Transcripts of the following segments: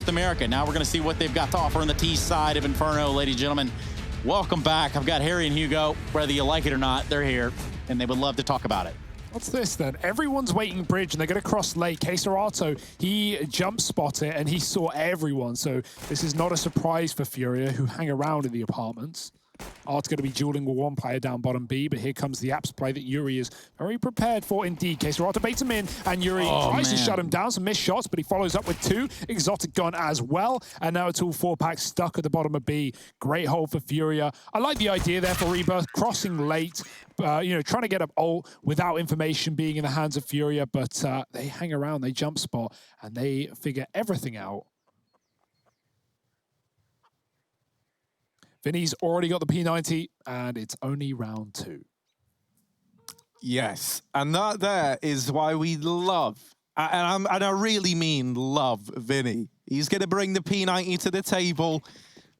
North America. Now we're going to see what they've got to offer on the T side of Inferno, ladies and gentlemen. Welcome back. I've got Harry and Hugo. Whether you like it or not, they're here, and they would love to talk about it. What's this then? Everyone's waiting bridge, and they're going to cross lake. Caserato, he jump spotted, and he saw everyone. So this is not a surprise for FURIA, who hang around in the apartments. Art's going to be dueling with one player down bottom B, but here comes the apps play that Yuri is very prepared for indeed. Caserato baits him in, and Yuri tries to shut him down. Some missed shots, but he follows up with 2. Exotic gun as well, and now it's all 4-pack stuck at the bottom of B. Great hold for FURIA. I like the idea there for Rebirth, crossing late, you know, trying to get up ult without information being in the hands of FURIA, but they hang around, they jump spot, and they figure everything out. Vinny's already got the P90, and it's only round 2. Yes, and that there is why we love, and I really mean love, Vinny. He's going to bring the P90 to the table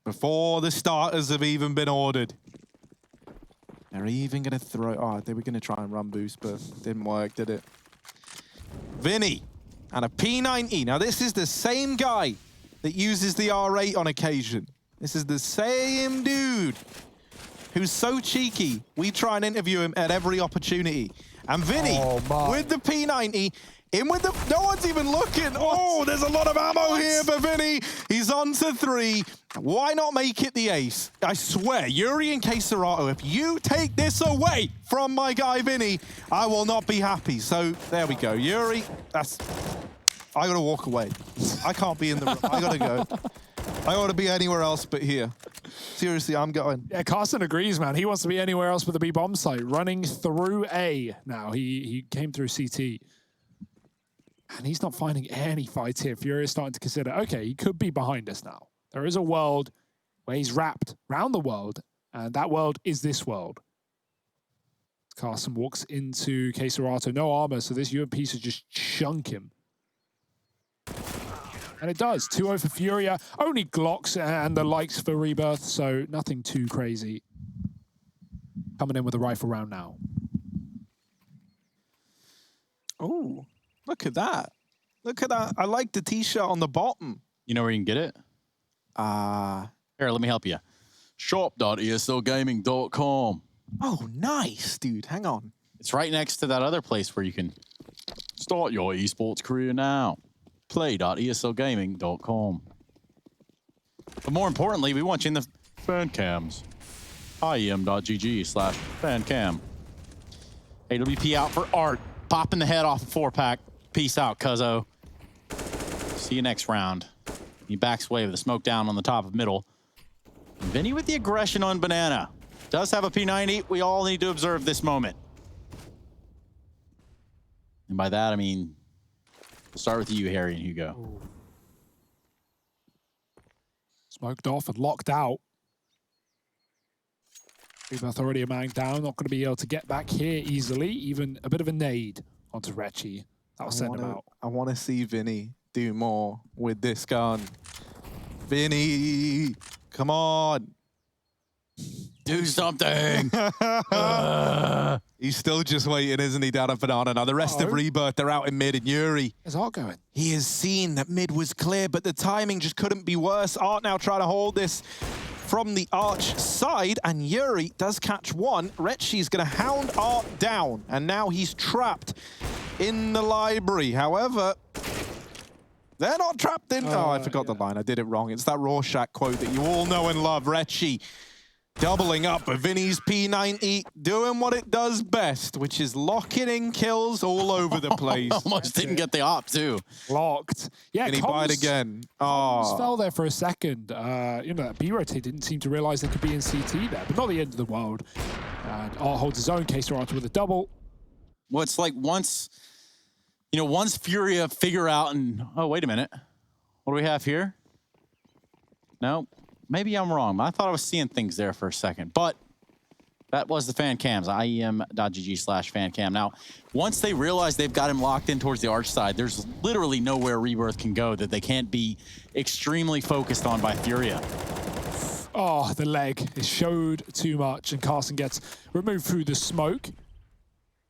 before the starters have even been ordered. They're even going to throw... Oh, they were going to try and run boost, but didn't work, did it? Vinny and a P90. Now, this is the same guy that uses the R8 on occasion. This is the same dude who's so cheeky, we try and interview him at every opportunity. And Vinny, with the P90, in with the... No one's even looking. Oh, there's a lot of ammo here for Vinny. He's on to 3. Why not make it the ace? I swear, Yuri and Caserato, if you take this away from my guy Vinny, I will not be happy. So there we go. Yuri, that's... I gotta walk away. I can't be in the room. I gotta go. I ought to be anywhere else but here. Seriously, I'm going. Yeah, Carson agrees, man. He wants to be anywhere else but the B-bomb site. Running through A now. He came through CT. And he's not finding any fights here. FURIA is starting to consider, okay, he could be behind us now. There is a world where he's wrapped around the world, and that world is this world. Carson walks into Caserato. No armor, so this UMP should just chunk him. And it does. 2-0 for FURIA. Only Glocks and the likes for Rebirth, so nothing too crazy. Coming in with a rifle round now. Oh, look at that. Look at that. I like the T-shirt on the bottom. You know where you can get it? Here, let me help you. Shop.eslgaming.com. Oh, nice, dude. Hang on. It's right next to that other place where you can start your esports career now. Play.eslgaming.com. But more importantly, we want you in the fan cams. IEM.gg/fancam. AWP out for Art. Popping the head off a 4-pack. Peace out, cuzzo. See you next round. He backs away with the smoke down on the top of middle. And Vinny with the aggression on Banana. Does have a P90. We all need to observe this moment. And by that, I mean... We'll start with you, Harry and Hugo. Ooh. Smoked off and locked out. Rebirth already a man down, not going to be able to get back here easily. Even a bit of a nade onto Rechi. That'll send him out. I want to see Vinny do more with this gun. Vinny, come on. Do something. He's still just waiting, isn't he, down at Banana? Now, the rest of Rebirth, they're out in mid, and Yuri. Is Art going? He has seen that mid was clear, but the timing just couldn't be worse. Art now trying to hold this from the arch side, and Yuri does catch one. Rechi's going to hound Art down, and now he's trapped in the library. However, they're not trapped in... Oh, I forgot the line. I did it wrong. It's that Rorschach quote that you all know and love. Rechi doubling up with Vinny's P90, doing what it does best, which is locking in kills all over the place. Almost didn't get the op, too. Locked. Yeah, Can he buy it again? Oh. Fell there for a second. You know, that B-rotate didn't seem to realize they could be in CT there, but not the end of the world. And Art holds his own. Caserato with a double. Well, it's like once, you know, once FURIA figure out and, oh, wait a minute. What do we have here? No. Maybe I'm wrong. I thought I was seeing things there for a second, but that was the fan cams, IEM.gg/fancam. Now, once they realize they've got him locked in towards the arch side, there's literally nowhere Rebirth can go that they can't be extremely focused on by FURIA. Oh, the leg. It showed too much, and Carson gets removed through the smoke.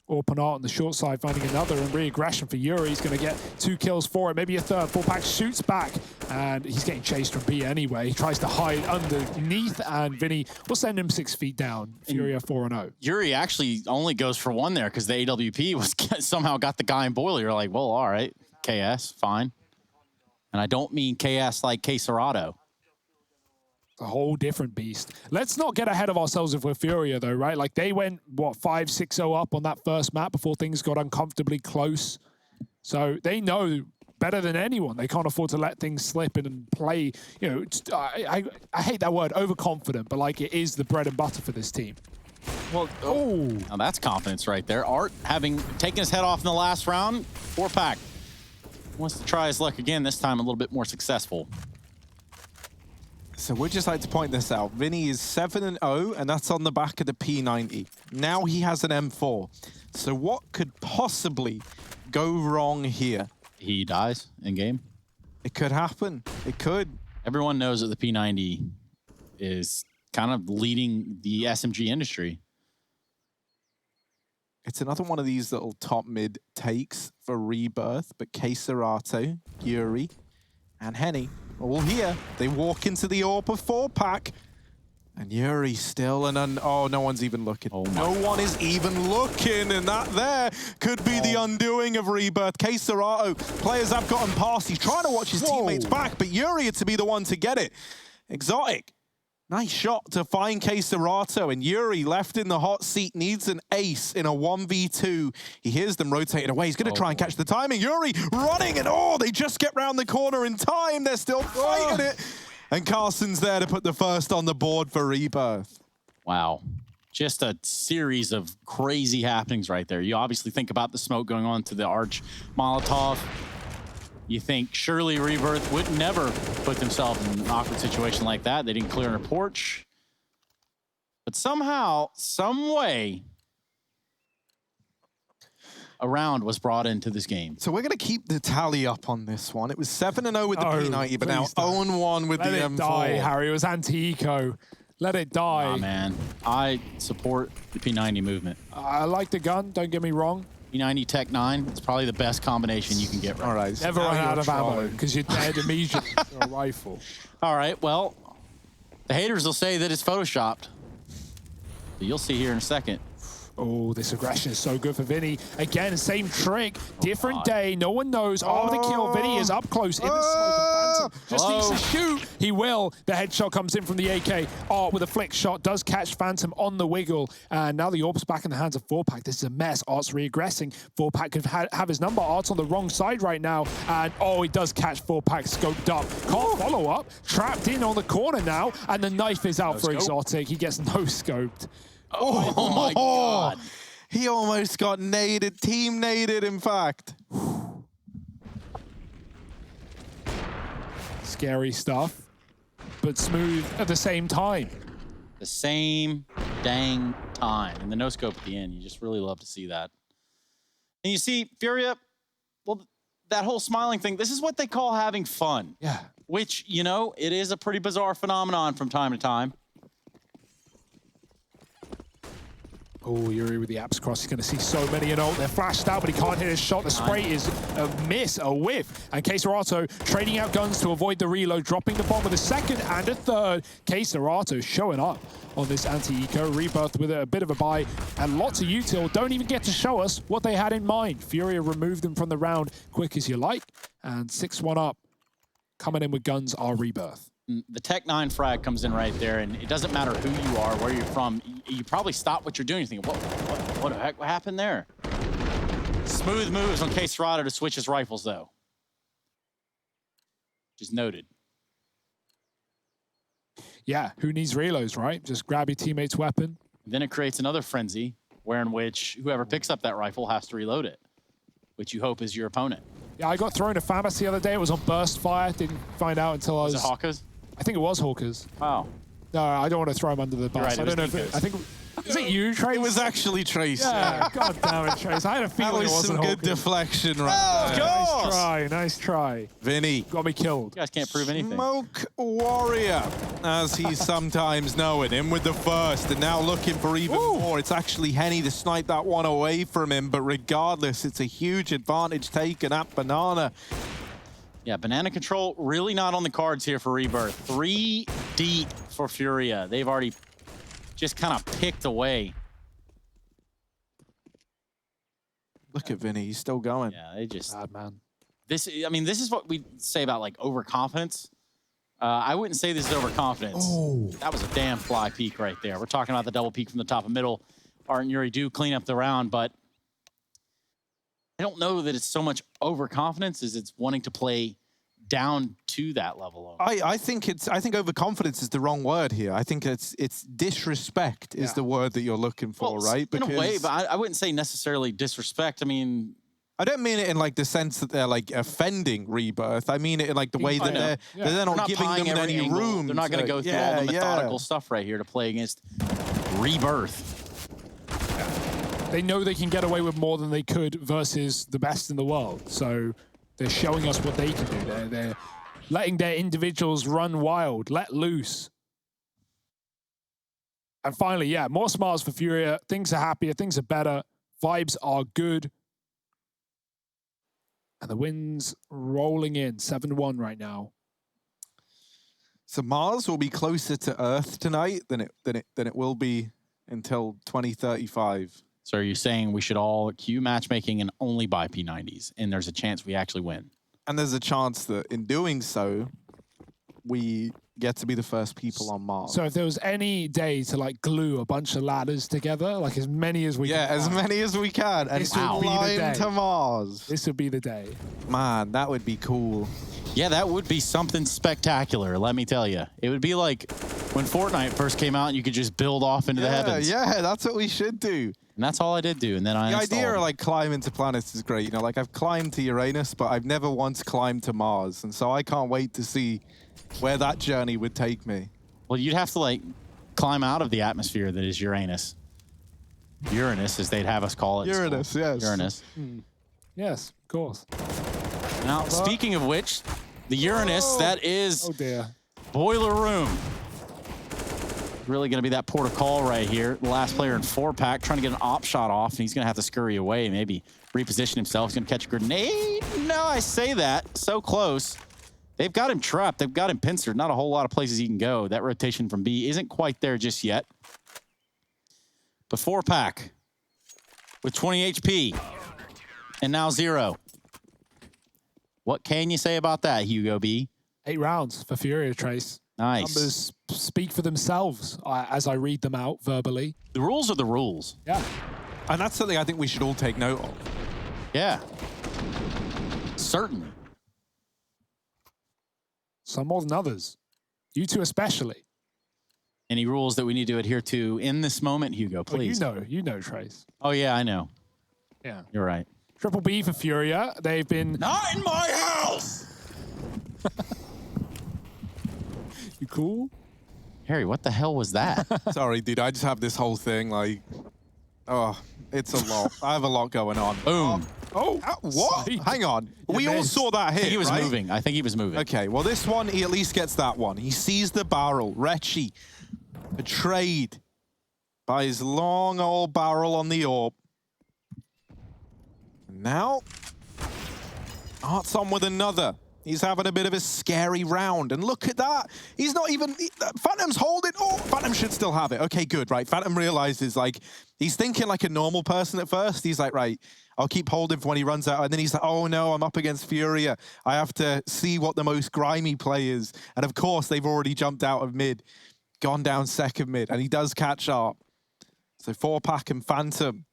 Orphan Art on the short side finding another, and re-aggression for Yuri. He's going to get 2 kills for it, maybe a third. Fullpack shoots back, and he's getting chased from B anyway. He tries to hide underneath, and Vinny will send him 6 feet down. FURIA 4-0. Yuri actually only goes for 1 there because the AWP was somehow got the guy in boiler. You're like, well, all right, KS, fine. And I don't mean KS like K Serato. A whole different beast. Let's not get ahead of ourselves if we're FURIA, though, right? Like, they went, what, 5-6-0 up on that first map before things got uncomfortably close. So they know better than anyone. They can't afford to let things slip and play, you know, I hate that word, overconfident, but, like, it is the bread and butter for this team. Well, now that's confidence right there. Art, having taken his head off in the last round, 4-pack. Wants to try his luck again, this time a little bit more successful. So we'd just like to point this out. Vinny is 7-0, and that's on the back of the P90. Now he has an M4. So what could possibly go wrong here? He dies in game. It could happen. It could. Everyone knows that the P90 is kind of leading the SMG industry. It's another one of these little top mid takes for Rebirth, but K Serato, Yuri, and Henny all here. They walk into the AWP 4-pack, and Yuri still oh, no one's even looking. Oh no one is even looking, and that there could be the undoing of Rebirth. K Serato, players have gotten past. He's trying to watch his teammates back, but Yuri had to be the one to get it. Exotic. Nice shot to find K Serato, and Yuri left in the hot seat, needs an ace in a 1v2. He hears them rotating away. He's going to try and catch the timing. Yuri running, and they just get round the corner in time. They're still fighting it. And Carson's there to put the first on the board for Rebirth. Wow. Just a series of crazy happenings right there. You obviously think about the smoke going on to the Arch Molotov. You think surely Rebirth would never put themselves in an awkward situation like that. They didn't clear a porch. But somehow, some way, a round was brought into this game. So we're going to keep the tally up on this one. It was 7-0 with the P90, but now 0-1 with the M4. Let it die, Harry. It was anti-eco. Let it die. Nah, man. I support the P90 movement. I like the gun, don't get me wrong. P90 Tech 9, it's probably the best combination you can get right. All right. Never run out of ammo because you're dead immediately to a rifle. All right, well, the haters will say that it's photoshopped. But you'll see here in a second. Oh, this aggression is so good for Vinny. Again, same trick, different day. No one knows. Oh, the kill. Vinny is up close in the smoke. Phantom just needs to shoot. He will. The headshot comes in from the AK. Art with a flick shot does catch Phantom on the wiggle. And now the AWP's back in the hands of 4-pack. This is a mess. Art's re-aggressing. 4-pack could have his number. Art's on the wrong side right now. And he does catch 4-pack scoped up. Can't follow up. Trapped in on the corner now. And the knife is out for Exotic. He gets no scoped. Oh my God. He almost got naded, team naded, in fact. Scary stuff, but smooth at the same time. The same dang time. And the no-scope at the end, you just really love to see that. And you see, FURIA, well, that whole smiling thing, this is what they call having fun. Yeah. Which, you know, it is a pretty bizarre phenomenon from time to time. Oh, Yuri with the apps cross. He's going to see so many and they're flashed out, but he can't hit his shot. The spray is a miss, a whiff. And K Serato trading out guns to avoid the reload, dropping the bomb with a second and a third. K Serato showing up on this anti-eco. Rebirth with a bit of a buy, and lots of util don't even get to show us what they had in mind. FURIA removed them from the round quick as you like, and 6-1 up. Coming in with guns are Rebirth. The Tech 9 frag comes in right there, and it doesn't matter who you are, where you're from. You probably stop what you're doing. You think, what the heck? What happened there? Smooth moves on K Serato to switch his rifles, though. Just noted. Yeah, who needs reloads, right? Just grab your teammate's weapon. And then it creates another frenzy, where in which whoever picks up that rifle has to reload it, which you hope is your opponent. Yeah, I got thrown a FAMAS the other day. It was on burst fire. Didn't find out until I was... Was it Hawkers? I think it was Hawkers. Wow. No, I don't want to throw him under the bus. Right, I don't know if Nikos. I think Is it you, Trace? It was actually Trace. Yeah, god damn it, Trace. I had a That feeling it was wasn't some good Hawkins. deflection right there. Nice try, nice try. Vinny. Got me killed. You guys can't prove anything. Smoke Warrior, as he's sometimes known, in with the first, and now looking for even more. It's actually Henny to snipe that one away from him, but regardless, it's a huge advantage taken at Banana. Yeah, banana control really not on the cards here for Rebirth. 3 deep for Furia. They've already just kind of picked away. Look at Vinny, he's still going. Yeah, they just... Bad man. This is what we say about like overconfidence. I wouldn't say this is overconfidence. Oh. That was a damn fly peek right there. We're talking about the double peek from the top of middle. Art and Yuri do clean up the round, but I don't know that it's so much overconfidence as it's wanting to play down to that level. I think overconfidence is the wrong word here. I think it's disrespect is the word that you're looking for, right? In a way, but I wouldn't say necessarily disrespect. I mean, I don't mean it in like the sense that they're like offending Rebirth. I mean it in like the way that they're not giving them every any angle. room. They're not going to go through all the methodical stuff right here to play against Rebirth. They know they can get away with more than they could versus the best in the world. So they're showing us what they can do. They're letting their individuals run wild, let loose. And finally, yeah, more smiles for Furia. Things are happier, things are better, vibes are good. And the wind's rolling in, 7-1 right now. So Mars will be closer to Earth tonight than it will be until 2035. So are you saying we should all queue matchmaking and only buy P90s, and there's a chance we actually win? And there's a chance that in doing so, we get to be the first people on Mars. So if there was any day to like glue a bunch of ladders together, like as many as we can. Yeah, as many as we can. And fly to Mars. This would be the day. Man, that would be cool. Yeah, that would be something spectacular, let me tell you. It would be like when Fortnite first came out and you could just build off into the heavens. Yeah, that's what we should do. And that's all I did do, and then I installed. The idea of like climbing to planets is great. You know, like I've climbed to Uranus, but I've never once climbed to Mars. And so I can't wait to see where that journey would take me. Well, you'd have to like climb out of the atmosphere that is Uranus. Uranus, as they'd have us call it. Uranus, yes. Uranus. Yes, of course. Now, speaking of which, the Uranus, that is Oh dear. Boiler Room. Really going to be that port of call right here. The last player in 4-pack trying to get an op shot off, and he's going to have to scurry away, maybe reposition himself. He's going to catch a grenade. No, I say that. So close. They've got him trapped. They've got him pincered. Not a whole lot of places he can go. That rotation from B isn't quite there just yet. But 4-pack with 20 HP and now 0. What can you say about that, Hugo B? 8 rounds for Furia, Trace. Nice. Numbers speak for themselves as I read them out verbally. The rules are the rules. Yeah. And that's something I think we should all take note of. Yeah. Certainly. Some more than others. You two especially. Any rules that we need to adhere to in this moment, Hugo, please? Oh, you know, Trace. Oh, yeah, I know. Yeah. You're right. Triple B for Furia. They've been... Not in my house! You cool? Harry, what the hell was that? Sorry, dude. I just have this whole thing like, oh, it's a lot. I have a lot going on. Boom. Oh, What? Hang on. We all saw that hit, I think he was right? moving. I think he was moving. Okay, well, this one, he at least gets that one. He sees the barrel. Retchy, betrayed by his long old barrel on the orb. Now, Art's on with another. He's having a bit of a scary round. And look at that. He's not even... Phantom's holding... Oh, Phantom should still have it. Okay, good, right. Phantom realizes, like, he's thinking like a normal person at first. He's like, right, I'll keep holding for when he runs out. And then he's like, oh, no, I'm up against Furia. I have to see what the most grimy play is. And, of course, they've already jumped out of mid, gone down second mid. And he does catch up. So 4-pack and Phantom.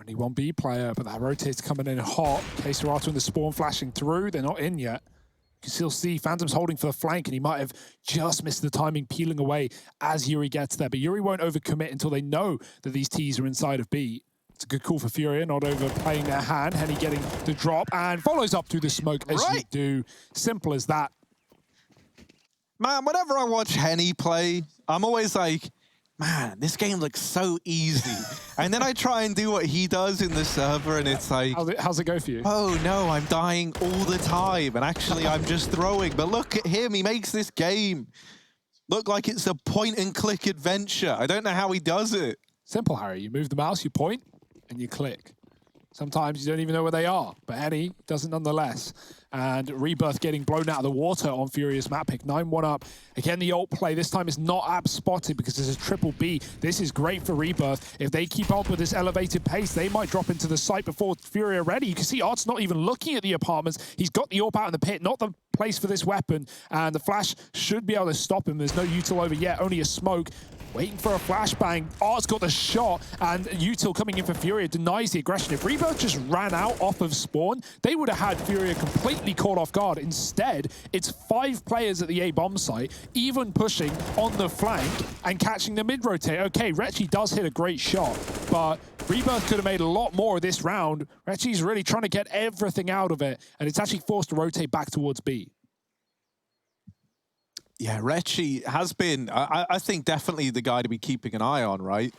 only one B player, but that rotate's coming in hot. K-Serato and the spawn flashing through. They're not in yet. You can still see Phantom's holding for the flank, and he might have just missed the timing, peeling away as Yuri gets there. But Yuri won't overcommit until they know that these Ts are inside of B. It's a good call for FURIA, not overplaying their hand. Henny getting the drop and follows up through the smoke as you do. Simple as that. Man, whenever I watch Henny play, I'm always like, man, this game looks so easy. And then I try and do what he does in the server, and it's like... How's it go for you? Oh, no, I'm dying all the time. And actually, I'm just throwing. But look at him. He makes this game look like it's a point-and-click adventure. I don't know how he does it. Simple, Harry. You move the mouse, you point, and you click. Sometimes you don't even know where they are, but Henny doesn't nonetheless. And Rebirth getting blown out of the water on FURIA's map pick. 9-1 up. Again, the ult play. This time it's not app spotted because there's a triple B. This is great for Rebirth. If they keep up with this elevated pace, they might drop into the site before FURIA ready. You can see Art's not even looking at the apartments. He's got the AWP out in the pit, not the place for this weapon. And the flash should be able to stop him. There's no util over yet, only a smoke. Waiting for a flashbang. Art's got the shot, and util coming in for FURIA denies the aggression. If Rebirth just ran out off of spawn, they would have had FURIA completely caught off guard. Instead, it's 5 players at the A bomb site, even pushing on the flank and catching the mid rotate. Okay, Retchy does hit a great shot, but Rebirth could have made a lot more of this round. Retchy's really trying to get everything out of it, and it's actually forced to rotate back towards B. Yeah, Retchy has been, I think, definitely the guy to be keeping an eye on, right?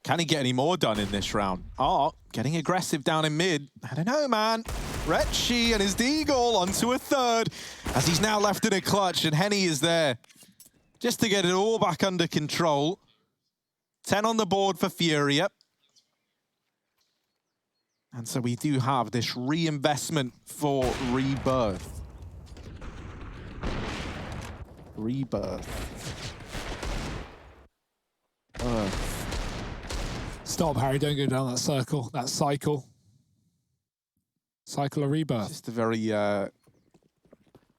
Can he get any more done in this round? Oh, getting aggressive down in mid. I don't know, man. Retchy and his deagle onto a third, as he's now left in a clutch, and Henny is there just to get it all back under control. 10 on the board for FURIA. And so we do have this reinvestment for Rebirth. Rebirth. Stop, Harry. Don't go down that circle, that cycle. Cycle of Rebirth. Just a very,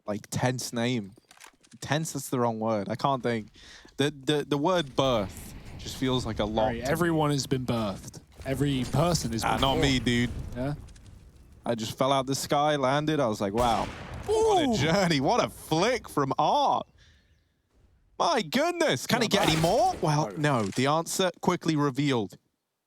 like, tense name. Tense, that's the wrong word. I can't think. The word birth just feels like a lot. Harry, everyone has been birthed. Every person is not me, dude. Yeah? I just fell out the sky, landed. I was like, wow. What a journey. What a flick from Art. My goodness. Can he get any more? Well, no. The answer quickly revealed.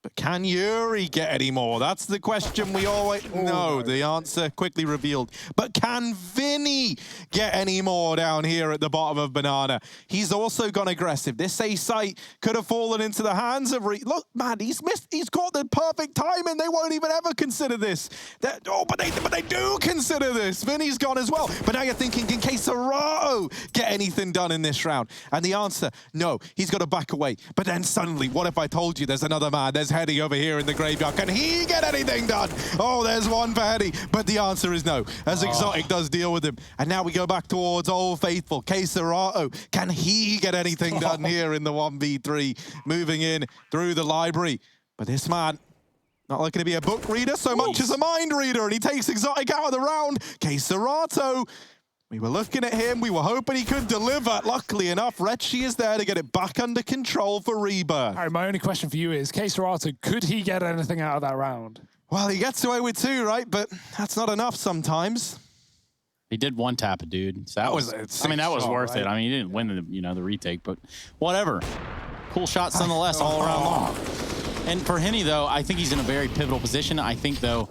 But can Yuri get any more? That's the question we always... No, the answer quickly revealed. But can Vinny get any more down here at the bottom of Banana? He's also gone aggressive. This A site could have fallen into the hands of... Look, man, he's missed. He's got the perfect timing. They won't even ever consider this. But they do consider this. Vinny's gone as well. But now you're thinking, can Keserato get anything done in this round? And the answer, no. He's got to back away. But then suddenly, what if I told you there's another man? There's Henny over here in the graveyard. Can he get anything done? Oh, there's one for Henny. But the answer is no, as Exotic does deal with him. And now we go back towards Old Faithful. Keserato, can he get anything done here in the 1v3? Moving in through the library. But this man, not looking to be a book reader so much as a mind reader. And he takes Exotic out of the round. Keserato, we were looking at him. We were hoping he could deliver. Luckily enough, Retchy is there to get it back under control for Rebirth. Harry, my only question for you is, Keserato, could he get anything out of that round? Well, he gets away with 2, right? But that's not enough sometimes. He did one tap it, dude. So that was I mean, that was worth it. I mean, he didn't win the the retake, but whatever. Cool shots nonetheless all around long. And for Henny, though, I think he's in a very pivotal position. I think, though,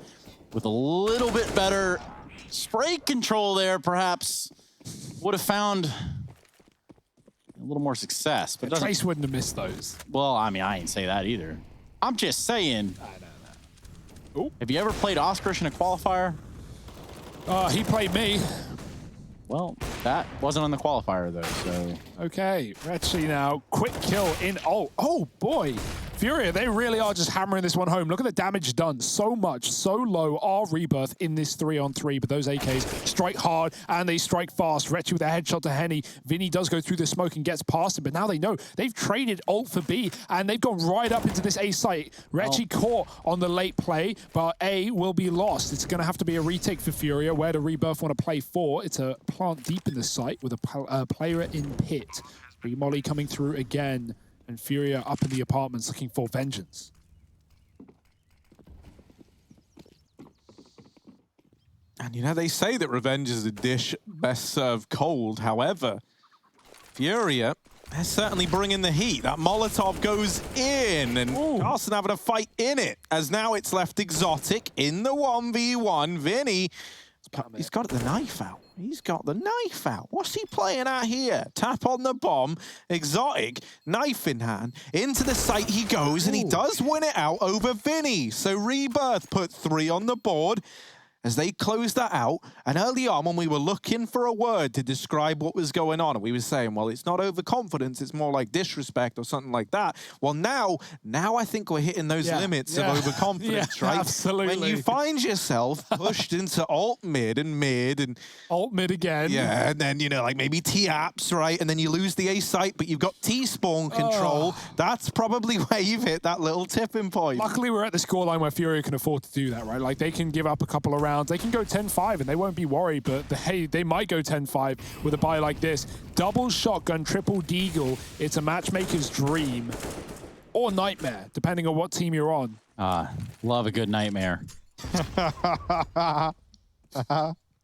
with a little bit better spray control there, perhaps would have found a little more success. But Trace wouldn't have missed those. Well, I mean, I ain't say that either. I'm just saying. Ooh. Have you ever played Oskarish in a qualifier? He played me. Well, that wasn't on the qualifier, though, so... Okay, Retchy now. Quick kill in... Oh, boy. FURIA, they really are just hammering this one home. Look at the damage done. So much, so low are Rebirth in this 3-on-3, but those AKs strike hard and they strike fast. Retchy with a headshot to Henny. Vinny does go through the smoke and gets past him, but now they know. They've traded ult for B, and they've gone right up into this A site. Retchy caught on the late play, but A will be lost. It's going to have to be a retake for FURIA. Where do Rebirth want to play for? It's a plant deep in the site with a player in pit. Remolly coming through again. And FURIA up in the apartments looking for vengeance. And you know, they say that revenge is a dish best served cold. However, FURIA They're certainly bringing the heat. That Molotov goes in, and Carson having a fight in it, as now it's left Exotic in the 1v1. Vinny, he's got the knife out. He's got the knife out. What's he playing at here? Tap on the bomb. Exotic, knife in hand. Into the site he goes, and he does win it out over Vinny. So Rebirth put 3 on the board as they closed that out. And early on, when we were looking for a word to describe what was going on, we were saying, well, it's not overconfidence, it's more like disrespect or something like that. Well, now I think we're hitting those limits of overconfidence, right? Absolutely. When you find yourself pushed into alt mid and alt mid again. Yeah, and then, you know, like maybe T-apps, right? And then you lose the A site, but you've got T-spawn control. That's probably where you've hit that little tipping point. Luckily, we're at the scoreline where FURIA can afford to do that, right? Like, they can give up a couple of rounds. They can go 10-5 and they won't be worried, but they might go 10-5 with a buy like this. Double shotgun, triple deagle. It's a matchmaker's dream or nightmare, depending on what team you're on. Love a good nightmare.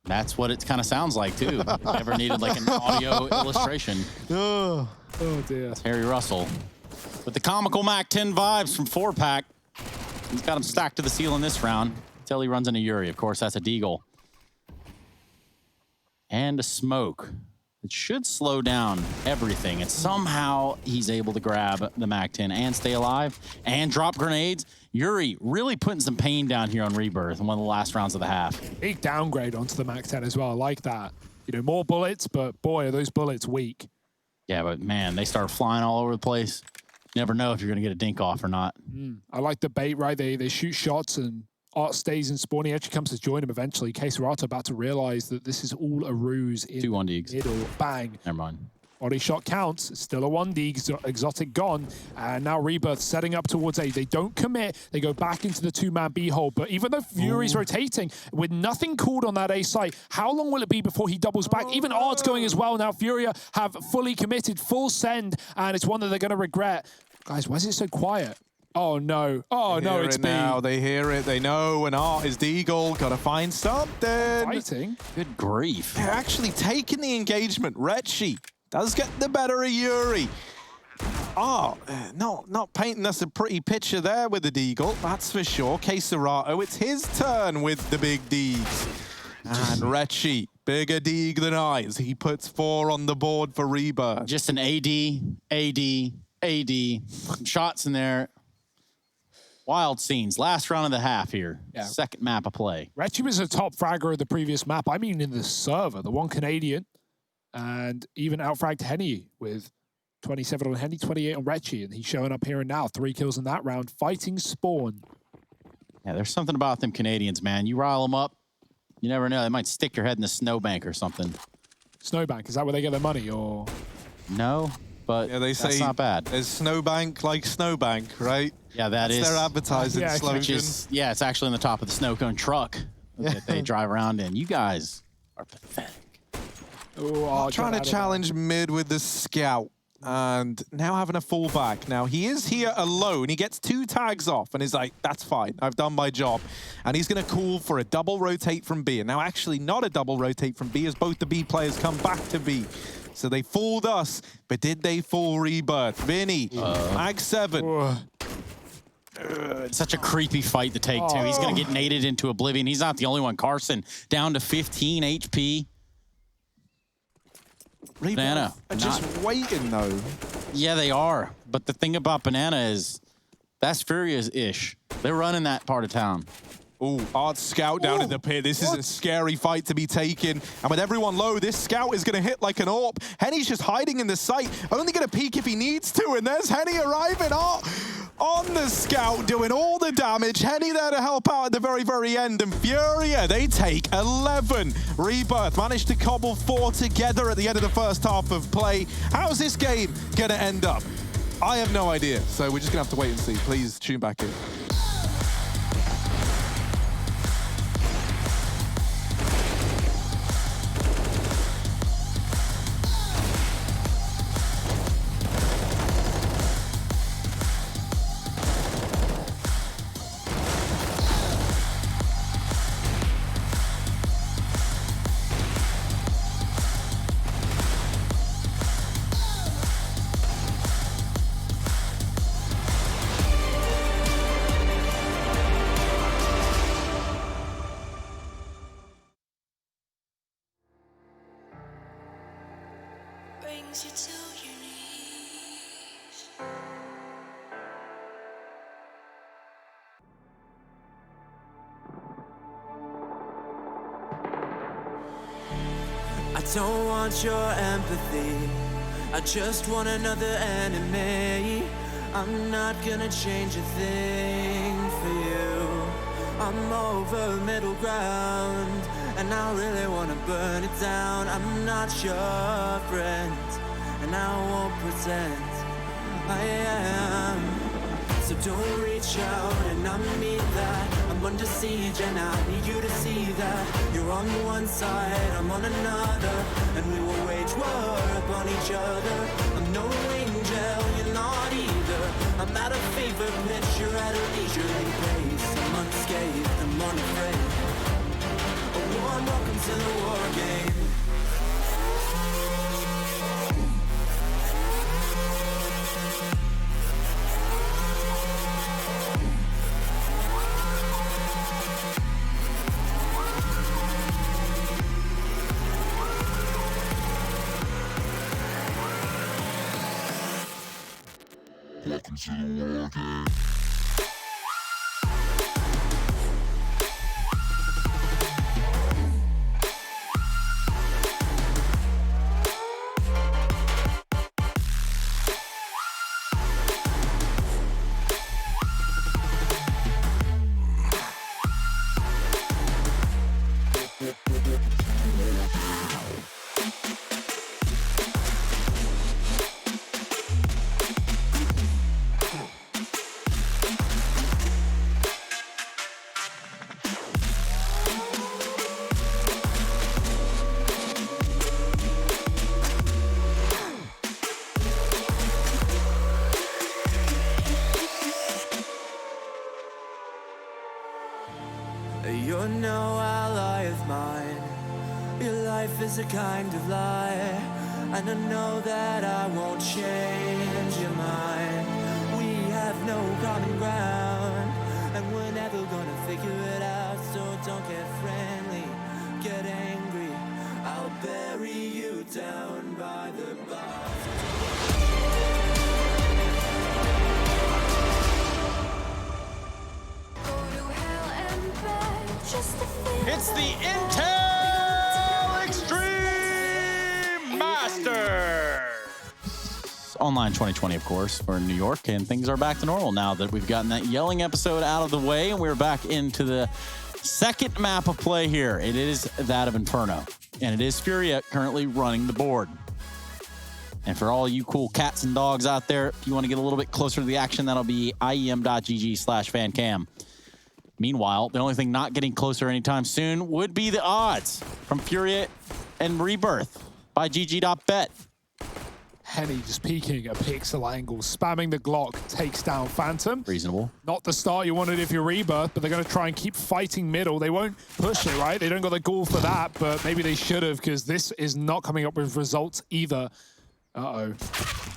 That's what it kind of sounds like, too. Never needed like an audio illustration. Oh, dear. It's Harry Russell with the comical Mac 10 vibes from 4-pack. He's got him stacked to the ceiling this round. Until he runs into Yuri. Of course, that's a deagle. And a smoke. It should slow down everything. And somehow he's able to grab the MAC-10 and stay alive and drop grenades. Yuri really putting some pain down here on Rebirth in one of the last rounds of the half. Big downgrade onto the MAC-10 as well. I like that. You know, more bullets, but boy, are those bullets weak. Yeah, but man, they start flying all over the place. You never know if you're going to get a dink off or not. I like the bait, right? They shoot shots and Art stays in spawn. He actually comes to join him eventually. Queserato about to realize that this is all a ruse. 2-1 Deegs. Middle, bang. Never mind. Body shot counts. Still a 1D. Exotic gone. And now Rebirth setting up towards A. They don't commit. They go back into the 2-man B hole. But even though Fury's rotating, with nothing called on that A site, how long will it be before he doubles back? Even Art's going as well. Now FURIA have fully committed, full send, and it's one that they're going to regret. Guys, why is it so quiet? Oh no. Oh no, it's B. Now they hear it, they know, and Art is Deagle. Gotta find something. Fighting. Good grief. They're actually taking the engagement. Retchi does get the better of Yuri. Not painting us a pretty picture there with the Deagle, that's for sure. Queserato, it's his turn with the big Deegs. And Retchi, bigger Deeg than I, as he puts 4 on the board for Rebirth. Just an AD. Shots in there. Wild scenes. Last round of the half here. Yeah. Second map of play. Retchi was a top fragger of the previous map. I mean in the server. The one Canadian. And even outfragged Henny with 27 on Henny, 28 on Retchi. And he's showing up here and now. 3 kills in that round. Fighting spawn. Yeah, there's something about them Canadians, man. You rile them up, you never know. They might stick your head in the snowbank or something. Snowbank? Is that where they get their money, or? No, but yeah, they say that's not bad. There's snowbank like snowbank, right? Yeah, that's their advertising slogan. Yeah, it's actually on the top of the snow cone truck that they drive around in. You guys are pathetic. Ooh, trying to challenge mid with the scout. And now having a fallback. Now, he is here alone. He gets 2 tags off and is like, that's fine. I've done my job. And he's going to call for a double rotate from B. And now actually not a double rotate from B, as both the B players come back to B. So they fooled us, but did they fool Rebirth? Vinny, Mag 7. It's such a creepy fight to take, too. He's going to get naded into oblivion. He's not the only one. Carson down to 15 HP. Banana. Just waiting, though. Yeah, they are. But the thing about Banana is that's Furia's-ish. They're running that part of town. Ooh, Art scout down in the pit. This is a scary fight to be taken. And with everyone low, this scout is going to hit like an AWP. Henny's just hiding in the site, only going to peek if he needs to. And there's Henny arriving. Art on the scout, doing all the damage. Henny there to help out at the very, very end. And FURIA, they take 11. Rebirth managed to cobble 4 together at the end of the first half of play. How's this game going to end up? I have no idea. So we're just going to have to wait and see. Please tune back in. I don't want your empathy, I just want another enemy. I'm not gonna change a thing for you. I'm over middle ground, and I really wanna burn it down. I'm not your friend, and I won't pretend I am. So don't reach out, and I mean that. I'm under siege, and I need you to see that. You're on one side, I'm on another, and we will wage war upon each other. I'm no angel, you're not either. I'm at a fever pitch, you're at a leisurely pace. I'm unscathed, I'm unafraid. A warm welcome to the war game. Welcome to the war game. You're no ally of mine. Your life is a kind of lie, and I know that I won't change your mind. We have no common ground, and we're never gonna figure it out. So don't get friendly, get angry. I'll bury you down by the bar. It's the Intel Extreme Masters! Online 2020, of course, for New York, and things are back to normal now that we've gotten that yelling episode out of the way, and we're back into the second map of play here. It is that of Inferno, and it is FURIA currently running the board. And for all you cool cats and dogs out there, if you want to get a little bit closer to the action, that'll be IEM.GG/fancam. Meanwhile, the only thing not getting closer anytime soon would be the odds from FURIA and Rebirth by GG.bet. Henny just peeking at pixel angles, spamming the Glock, takes down Phantom. Reasonable. Not the start you wanted if you're Rebirth, but they're going to try and keep fighting middle. They won't push it, right? They don't got the ghoul for that, but maybe they should have, because this is not coming up with results either. Uh-oh.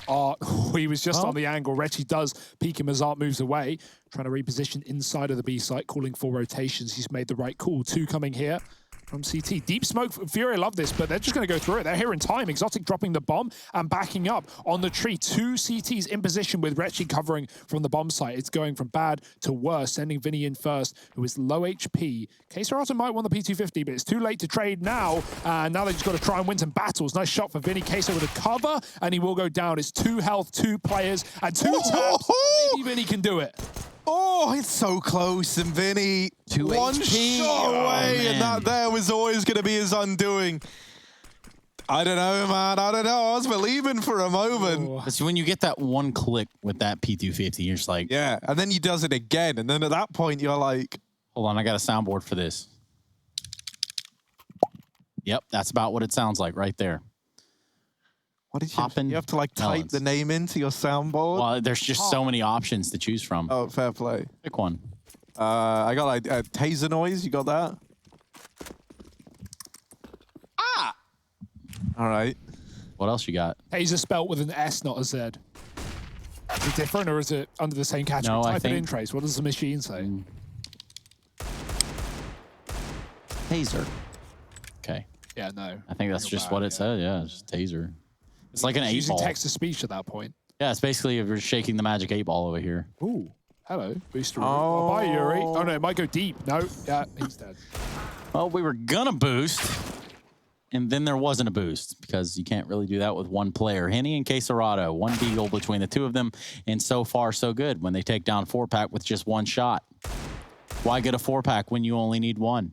Oh, he was just on the angle. Retchy does peek him as Art moves away, trying to reposition inside of the B site, calling for rotations. He's made the right call. Two coming here from CT. Deep smoke. FURIA love this, but they're just going to go through it. They're here in time. Exotic dropping the bomb and backing up on the tree. Two CTs in position with Retchy covering from the bomb site. It's going from bad to worse, sending Vinny in first, who is low HP. K-Serata might want the P250, but it's too late to trade now. And now they've just got to try and win some battles. Nice shot for Vinny. K-Ser with a cover, and he will go down. It's 2 health, 2 players, and 2 taps. Maybe Vinny can do it. Oh, it's so close, and Vinny, 2 one HP. shot away, man. and that there was always going to be his undoing. I don't know, man. I don't know. I was believing for a moment. Oh. It's when you get that one click with that P250, you're just like, Yeah, and then he does it again, and then at that point, you're like, hold on, I got a soundboard for this. Yep, that's about what it sounds like right there. what did Poppin' you have to like type melons. the name into your soundboard? Well, there's just so many options to choose from. Oh, fair play. Pick one. I got like a taser noise. You got that? Ah! All right. What else you got? Taser spelt with an S, not a Z. Is it different, or is it under the same category? No, I Type it in, think- Trace. What does the machine say? Taser. Okay. Yeah, no. I think that's Real just bad, what it yeah. said. Yeah, it's just taser. It's like an 8 using ball. text-to-speech at that point. Yeah, it's basically if you're shaking the magic 8 ball over here. Ooh, hello, booster. Oh, bye, Yuri. Oh no, it might go deep. No, yeah, he's dead. Well, we were gonna boost, and then there wasn't a boost because you can't really do that with one player. Henny and Quesarado, one deagle between the two of them, and so far so good when they take down 4-pack with just one shot. Why get a 4-pack when you only need one?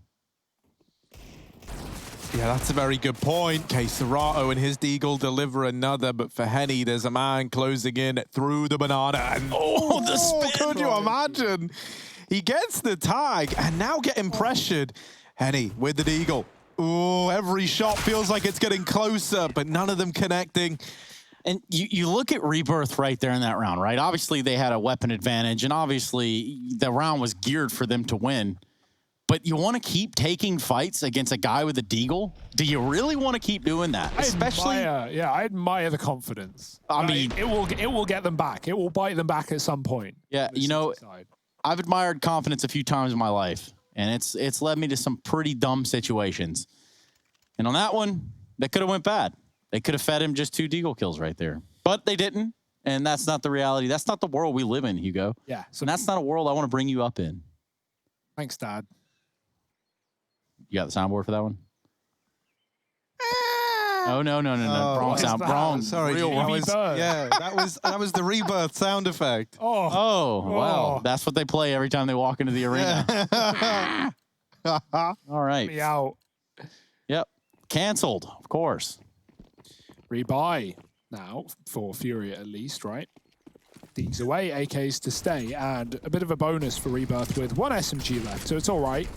Yeah, that's a very good point. Quesarado and his deagle deliver another, but for Henny, there's a man closing in through the banana. And Oh, the spin! could you imagine? He gets the tag and now getting pressured. Henny with the deagle. Oh, every shot feels like it's getting closer, but none of them connecting. And you look at Rebirth right there in that round, right? Obviously, they had a weapon advantage, and obviously, the round was geared for them to win. But you want to keep taking fights against a guy with a deagle? Do you really want to keep doing that? I admire the confidence. I mean, it will get them back. It will bite them back at some point. Yeah, you know, I've admired confidence a few times in my life, and it's led me to some pretty dumb situations. And on that one, that could have went bad. They could have fed him just 2 deagle kills right there. But they didn't, and that's not the reality. That's not the world we live in, Hugo. Yeah. So that's not a world I want to bring you up in. Thanks, Dad. You got the soundboard for that one? Oh, no. Wrong sound. Wrong. Sorry, Real that was, that was the Rebirth sound effect. Oh, wow. That's what they play every time they walk into the arena. All right. Me out. Yep. Canceled, of course. Rebuy now for Furia at least, right? D's away, AKs to stay, and a bit of a bonus for Rebirth with 1 SMG left, so it's all right.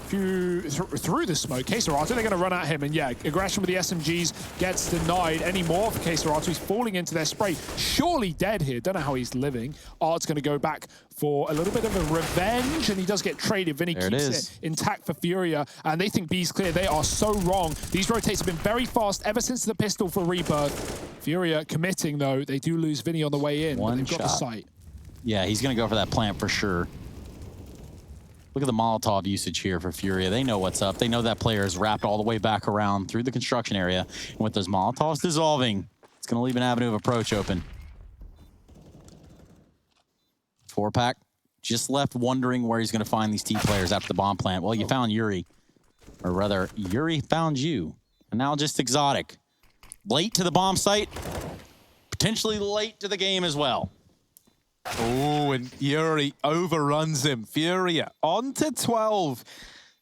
Through the smoke, Quesarado, they're going to run at him, and yeah, aggression with the SMGs gets denied anymore for Quesarado. He's falling into their spray. Surely dead here. Don't know how he's living. Art's going to go back for a little bit of a revenge, and he does get traded. Vinny keeps it intact for Furia, and they think B's clear. They are so wrong. These rotates have been very fast ever since the pistol for Rebirth. Furia committing, though. They do lose Vinny on the way in, but they've got the sight. Yeah, he's going to go for that plant for sure. Look at the Molotov usage here for Furia. They know what's up. They know that player is wrapped all the way back around through the construction area. And with those Molotovs dissolving, it's going to leave an avenue of approach open. 4-pack just left wondering where he's going to find these T players after the bomb plant. Well, you found Yuri. Or rather, Yuri found you. And now just Exotic. Late to the bomb site. Potentially late to the game as well. Oh, and Yuri overruns him. Furia on to 12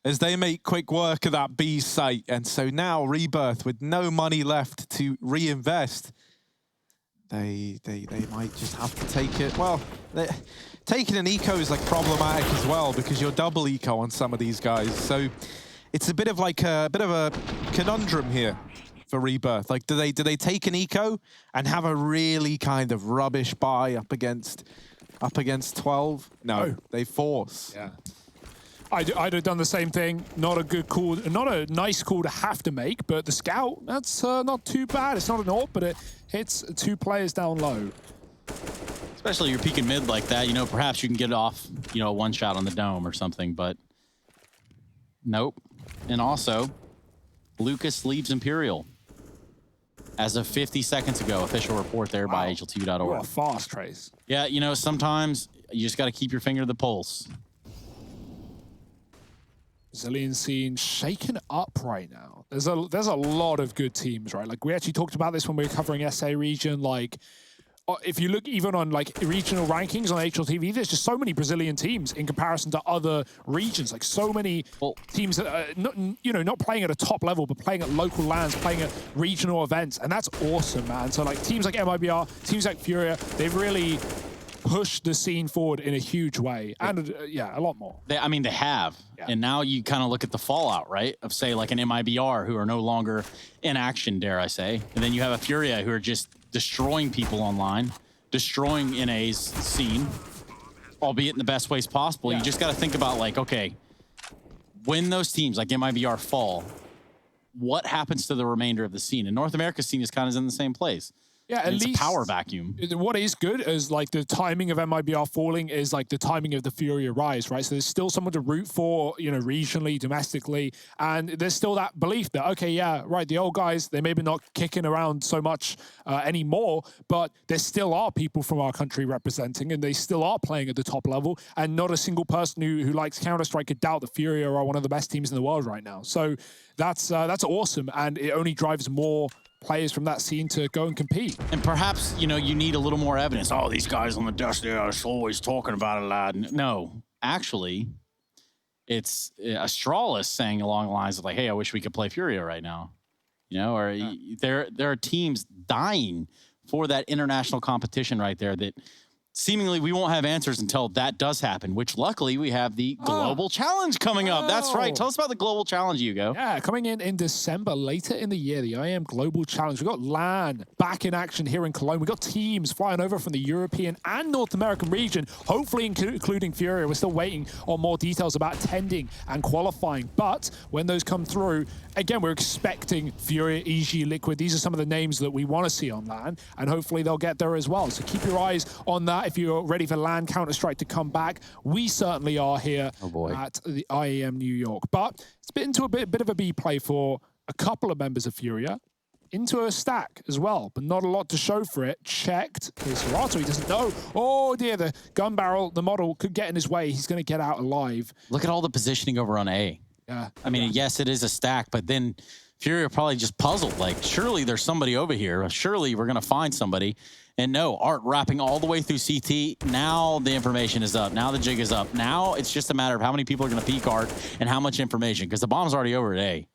as they make quick work of that B site. And so now Rebirth with no money left to reinvest. They might just have to take it. Well, taking an eco is like problematic as well because you're double eco on some of these guys. So it's a bit of like a conundrum here for Rebirth. Like, do they take an eco and have a really kind of rubbish buy up against 12? No, they force. Yeah. I'd have done the same thing. Not a good call, not a nice call to have to make, but the scout, that's not too bad. It's not an AWP, but it hits 2 players down low. Especially you're peeking mid like that, you know, perhaps you can get off, you know, 1 shot on the dome or something, but nope. And also, Lucas leaves Imperial. As of 50 seconds ago, official report there by HLTV.org. What a fast trace. Yeah, you know, sometimes you just got to keep your finger to the pulse. Brazilian scene shaken up right now. There's a lot of good teams, right? Like, we actually talked about this when we were covering SA region. Like, if you look even on like regional rankings on HLTV, there's just so many Brazilian teams in comparison to other regions. Like, so many teams that are not playing at a top level, but playing at local lands, playing at regional events, and that's awesome, man. So like teams like MIBR, teams like Furia, they've really pushed the scene forward in a huge way, and yeah, a lot more. They have. Yeah. And now you kind of look at the fallout, right? Of say like an MIBR who are no longer in action, dare I say, and then you have a Furia who are just destroying people online, destroying NA's scene, albeit in the best ways possible. Yeah. You just got to think about like, okay, when those teams like MIBR fall, what happens to the remainder of the scene? And North America's scene is kind of in the same place. Yeah, at it's least a power vacuum. what is good is like the timing of MIBR falling is like the timing of the Furia rise, right? So there's still someone to root for, you know, regionally, domestically, and there's still that belief that, okay, yeah, right, the old guys, they maybe not kicking around so much anymore, but there still are people from our country representing, and they still are playing at the top level, and not a single person who likes Counter-Strike could doubt that Furia are one of the best teams in the world right now. So that's awesome, and it only drives more players from that scene to go and compete. And perhaps, you know, you need a little more evidence. Oh, these guys on the desk, they're always talking about it loud. No, actually, it's Astralis saying along the lines of like, hey, I wish we could play Furia right now. You know, or there are teams dying for that international competition right there that seemingly we won't have answers until that does happen, which luckily we have the Global Challenge coming up. That's right. Tell us about the Global Challenge, Hugo. Yeah, coming in December, later in the year, the IEM Global Challenge. We've got LAN back in action here in Cologne. We've got teams flying over from the European and North American region, hopefully including Furia. We're still waiting on more details about attending and qualifying. But when those come through, again, we're expecting Furia, EG, Liquid. These are some of the names that we want to see on LAN, and hopefully they'll get there as well. So keep your eyes on that if you're ready for LAN Counter-Strike to come back. We certainly are here at the IEM New York. But it's been into a bit of a B play for a couple of members of Furia, into a stack as well, but not a lot to show for it. Checked. Serato, he doesn't know. Oh dear, the gun barrel, the model could get in his way. He's going to get out alive. Look at all the positioning over on A. Yeah. I mean, yes, it is a stack, but then Furia probably just puzzled. Like, surely there's somebody over here. Surely we're going to find somebody. And no, Art wrapping all the way through CT. Now the information is up. Now the jig is up. Now it's just a matter of how many people are going to peek Art and how much information, because the bomb's already over at A.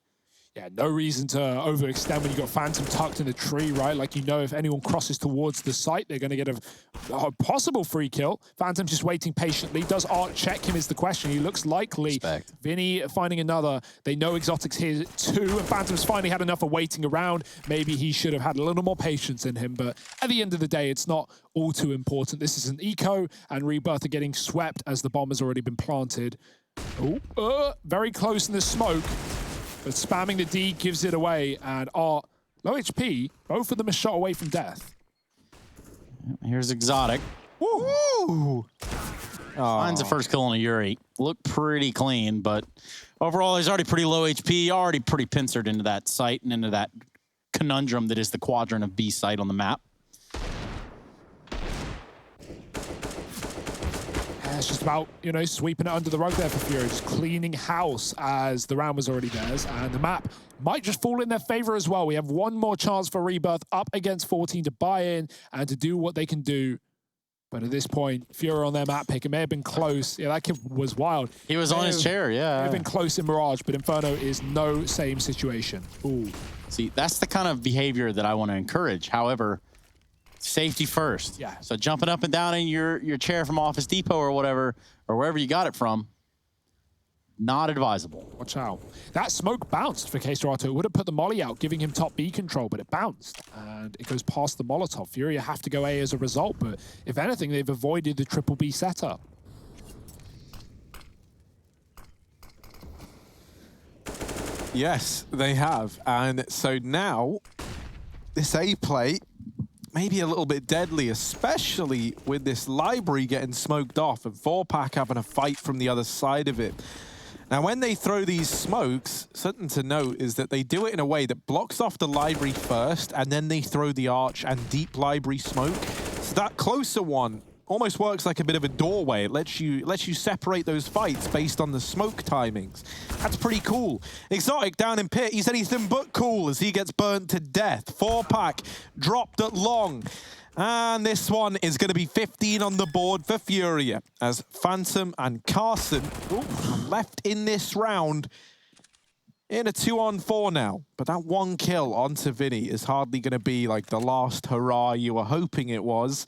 Yeah, no reason to overextend when you got Phantom tucked in the tree, right? Like, you know, if anyone crosses towards the site, they're going to get a possible free kill. Phantom just waiting patiently. Does Art check him is the question. He looks likely. Respect. Vinny finding another. They know Exotic's here too, and Phantom's finally had enough of waiting around. Maybe he should have had a little more patience in him, but at the end of the day, it's not all too important. This is an eco, and Rebirth are getting swept as the bomb has already been planted. Oh, very close in the smoke. But spamming the D gives it away, and Art, low HP, both of them a shot away from death. Here's Exotic. Woo! Finds the first kill on a Yuri. Looked pretty clean, but overall he's already pretty low HP, already pretty pincered into that site and into that conundrum that is the quadrant of B site on the map. It's just about, you know, sweeping it under the rug there for Furia, just cleaning house as the round was already theirs, and the map might just fall in their favor as well. We have one more chance for Rebirth up against 14 to buy in and to do what they can do. But at this point, Furia on their map pick, it may have been close. Yeah, that kid was wild. He was on his chair, yeah. It may have been close in Mirage, but Inferno is no same situation. Ooh. See, that's the kind of behavior that I want to encourage. However, safety first. Yeah. So jumping up and down in your chair from Office Depot or whatever, or wherever you got it from, not advisable. Watch out. That smoke bounced for K-Serato. It would have put the molly out, giving him top B control, but it bounced. And it goes past the Molotov. Furia have to go A as a result, but if anything, they've avoided the triple B setup. Yes, they have. And so now, this A play, maybe a little bit deadly, especially with this library getting smoked off and 4-Pack having a fight from the other side of it. Now, when they throw these smokes, something to note is that they do it in a way that blocks off the library first, and then they throw the arch and deep library smoke. So that closer one almost works like a bit of a doorway. It lets you separate those fights based on the smoke timings. That's pretty cool. Exotic down in pit, he's anything but cool as he gets burnt to death. 4-Pack dropped at long. And this one is going to be 15 on the board for Furia, as Phantom and Carson are left in this round in a 2-on-4 now. But that one kill onto Vinny is hardly going to be like the last hurrah you were hoping it was.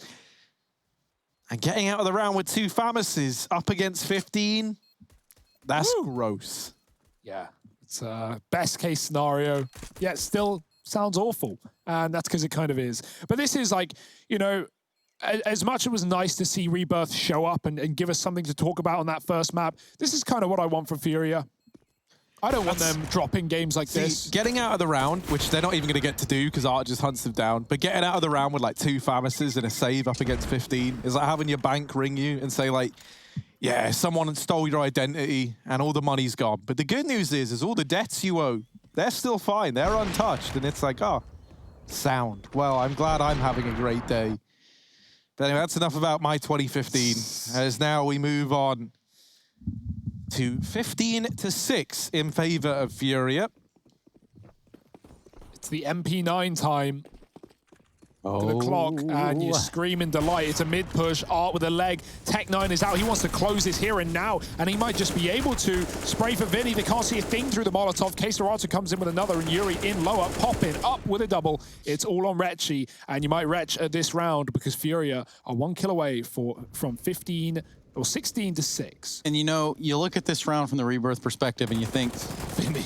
And getting out of the round with 2 Famises up against 15, that's gross. Yeah, it's a best case scenario, yet still sounds awful. And that's because it kind of is. But this is like, you know, as much as it was nice to see Rebirth show up and give us something to talk about on that first map, this is kind of what I want from Furia. I don't want them dropping games like See, this. getting out of the round, which they're not even going to get to do because Art just hunts them down, but getting out of the round with like 2 Famises and a save up against 15 is like having your bank ring you and say like, yeah, someone stole your identity and all the money's gone. But the good news is all the debts you owe, they're still fine. They're untouched. And it's like, oh, sound. Well, I'm glad I'm having a great day. But anyway, that's enough about my 2015. As now we move on to 15-6 in favor of FURIA. It's the MP9 time. To the clock, and you scream in delight. It's a mid-push. Art with a leg. Tech9 is out. He wants to close this here and now, and he might just be able to spray for Vinny. They can't see a thing through the Molotov. K-Serato comes in with another, and Yuri in lower, popping up with a double. It's all on Retchy, and you might Retch at this round because FURIA are 1 kill away from 15 or 16-6. And you know, you look at this round from the Rebirth perspective, and you think, Vinny.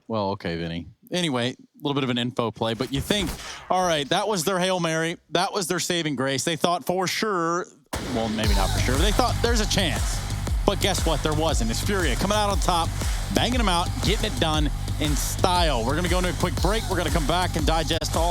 well, okay, Vinny. Anyway, a little bit of an info play, but you think, all right, that was their Hail Mary. That was their saving grace. They thought for sure, well, maybe not for sure. They thought there's a chance. But guess what? There wasn't. It's FURIA coming out on top, banging them out, getting it done in style. We're going to go into a quick break. We're going to come back and digest all